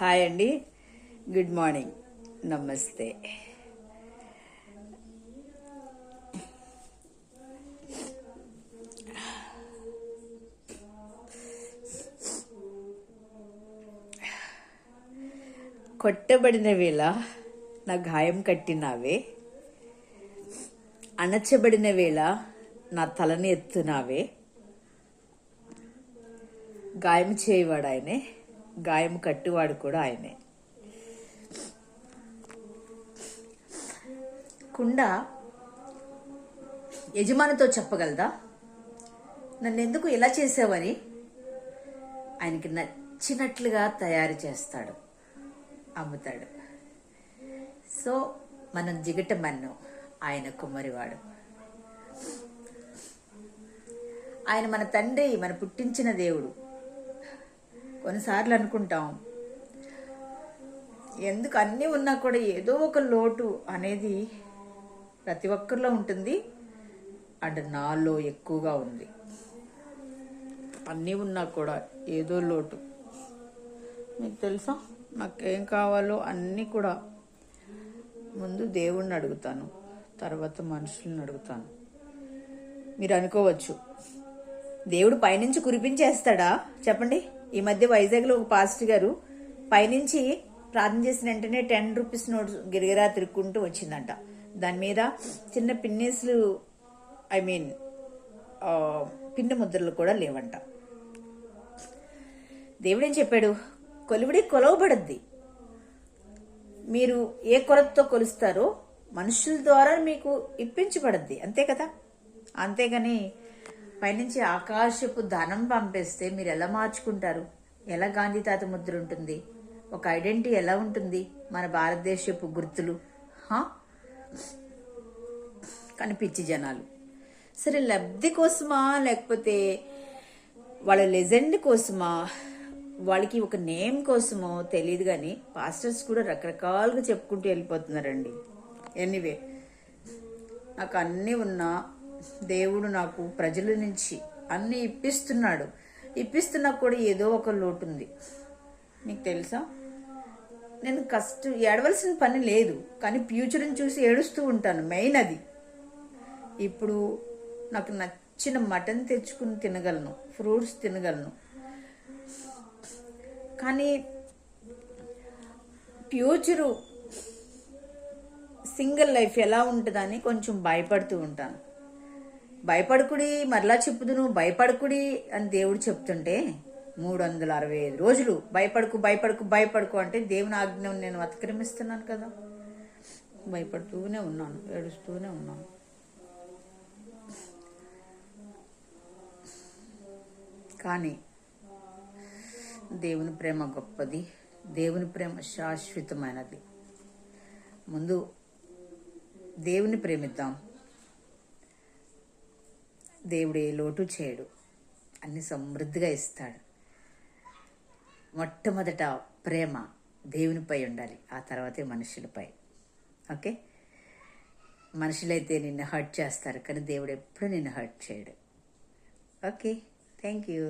Hi అండి. Good morning. నమస్తే. కొట్టబడిన వేళ నా గాయం కట్టినావే, అణచబడిన వేళ నా తలని ఎత్తునావే. గాయం చేయవాడు ఆయనే, గాయం కట్టువాడు కూడా ఆయనే. కుండ యజమానితో చెప్పగలదా, నన్ను ఎందుకు ఇలా చేసావని? ఆయనకి నచ్చినట్లుగా తయారు చేస్తాడు, అమ్ముతాడు. సో మనం జిగటమన్ను, ఆయన కుమ్మరివాడు. ఆయన మన తండ్రి, మన పుట్టించిన దేవుడు. కొన్నిసార్లు అనుకుంటాం, ఎందుకు అన్నీ ఉన్నా కూడా ఏదో ఒక లోటు అనేది ప్రతి ఒక్కరిలో ఉంటుంది. అంటే నాలో ఎక్కువగా ఉంది. అన్నీ ఉన్నా కూడా ఏదో లోటు. మీకు తెలుసా, నాకేం కావాలో అన్నీ కూడా ముందు దేవుణ్ణి అడుగుతాను, తర్వాత మనుషులను అడుగుతాను. మీరు అనుకోవచ్చు, దేవుడు పైనుంచి కురిపించేస్తాడా? చెప్పండి. ఈ మధ్య వైజాగ్లో ఒక పాస్టర్ గారు పైనుంచి ప్రార్థన చేసిన వెంటనే 10 రూపీస్ నోట్స్ గిరిగిరా తిరుక్కుంటూ వచ్చిందంట. దాని మీద చిన్న పిన్నీసులు, పిండి ముద్రలు కూడా లేవంట. దేవుడేం చెప్పాడు? కొలువుడి కొలవబడద్ది. మీరు ఏ కొలతతో కొలుస్తారో మనుషుల ద్వారా మీకు ఇప్పించబడద్ది, అంతే కదా. అంతేగాని పైనుంచి ఆకాశపు ధనం పంపేస్తే మీరు ఎలా మార్చుకుంటారు? ఎలా గాంధీ తాత ముద్ర ఉంటుంది? ఒక ఐడెంటిటీ ఎలా ఉంటుంది? మన భారతదేశపు గుర్తులు కనిపించి జనాలు సరే లబ్ధి కోసమా, లేకపోతే వాళ్ళ లెజెండ్ కోసమా, వాళ్ళకి ఒక నేమ్ కోసమో తెలియదు. కానీ పాస్టర్స్ కూడా రకరకాలుగా చెప్పుకుంటూ వెళ్ళిపోతున్నారండి. ఎనీవే, నాకు అన్నీ ఉన్నా దేవుడు నాకు ప్రజల నుంచి అన్నీ ఇప్పిస్తున్నాడు. ఇప్పిస్తున్నా కూడా ఏదో ఒక లోటు ఉంది. మీకు తెలుసా, నేను ఏడవలసిన పని లేదు, కానీ ఫ్యూచర్ని చూసి ఏడుస్తూ ఉంటాను. మెయిన్ అది. ఇప్పుడు నాకు నచ్చిన మటన్ తెచ్చుకుని తినగలను, ఫ్రూట్స్ తినగలను, కానీ ఫ్యూచరు సింగిల్ లైఫ్ ఎలా ఉంటుందని కొంచెం భయపడుతూ ఉంటాను. భయపడకుడి, మరలా చెప్పుదును, భయపడకుడి అని దేవుడు చెప్తుంటే 365 రోజులు భయపడకు భయపడకు భయపడకు అంటే దేవుని ఆజ్ఞను నేను అతిక్రమిస్తున్నాను కదా. భయపడుతూనే ఉన్నాను, ఏడుస్తూనే ఉన్నాను. కానీ దేవుని ప్రేమ గొప్పది, దేవుని ప్రేమ శాశ్వతమైనది. ముందు దేవుని ప్రేమిద్దాం. దేవుడు ఏ లోటు చేయడు, అన్ని సమృద్ధిగా ఇస్తాడు. మొట్టమొదట ప్రేమ దేవునిపై ఉండాలి, ఆ తర్వాతే మనుషులపై. ఓకే, మనుషులైతే నిన్ను హర్ట్ చేస్తారు, కానీ దేవుడు ఎప్పుడు నిన్ను హర్ట్ చేయడు. Okay, thank you.